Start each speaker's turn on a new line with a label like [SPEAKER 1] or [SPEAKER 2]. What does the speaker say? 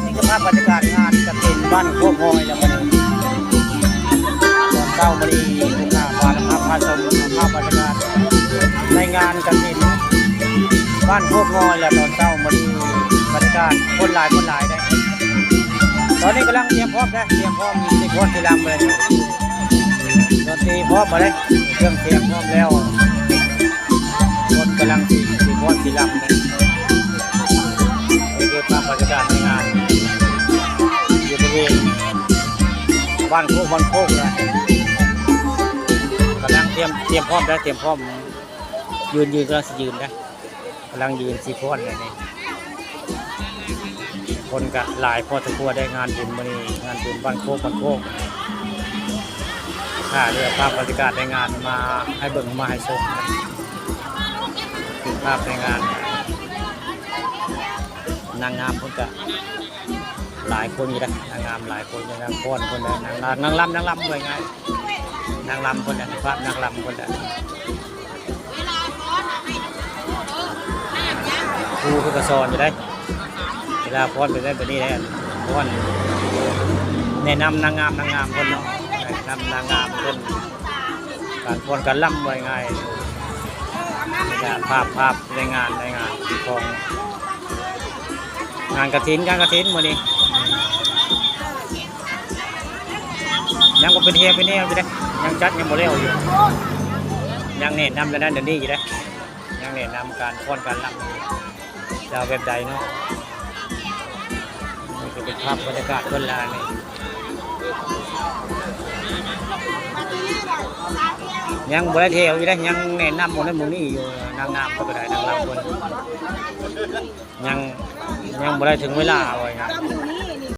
[SPEAKER 1] นี่ก็ภาพบรรยากาศงานกฐินบ้านโคกงอยแล้วมันตอนเช้ามาดีทุกท่านมานะครับมาชมภาพบรรยากาศในงานกฐินบ้านโคกงอยแล้วตอนเช้ามาดีบรรยากาศคนหลายได้ตอนนี้กำลังเตรียมพร้อมนะเตรียมพร้อมมีสิคนที่รำเลยดนตรีพร้อมมาเลยเครื่องเสียงพร้อมแล้วคนกำลังสิคนที่รำเลยนี่คือภาพบรรยากาศในงานอยู่บริเวณบ้านโคกเลยกำลังเตรียมพร้อมได้เตรียมพร้อมยืนกำลังยืนนะกำลังยืนสิคนเลยนี่คนกับหลายพอสมควรได้งานบุญมานี่งานบุญบ้านโคกค่ะเรื่องภาพบรรยากาศในงานมาให้เบิ่งมาให้ชมคือภาพในงานนางงามคนกับหลายคนอยู่นะนางงามหลายคนนางฟ้อนคนละนางลำเลยไงนางลำคนละภาพนางลำคนละครูก็สอนอยู่ได้เวลาฟ้อนไปได้แบบนี้ได้ฟ้อนแนะนำนางงามคนเนาะแนะนำนางงามคนการฟ้อนการล่ำไว้ไงภาพในงานของงานกฐินมื้อนี้ยังบ่เป็นเฮียเป็นแนวอยู่เด้ยังจัดยังบ่แล้วอยู่ยังแนะนำแล้วนั่นเดี๋ยวนี้อยู่เด้ยังแนะนำการฟ้อนการล่ำจะแบบใดเนาะนี่ก็เป็นภาพบรรยากาศคนลานี่ยังบ่ได้เที่ยวอยู่ได้ยังแนะนำหมดในหมู่นี้อยู่นางงามก็ได้นางรำคนยังบ่ได้ถึงเวลาไว้ครับ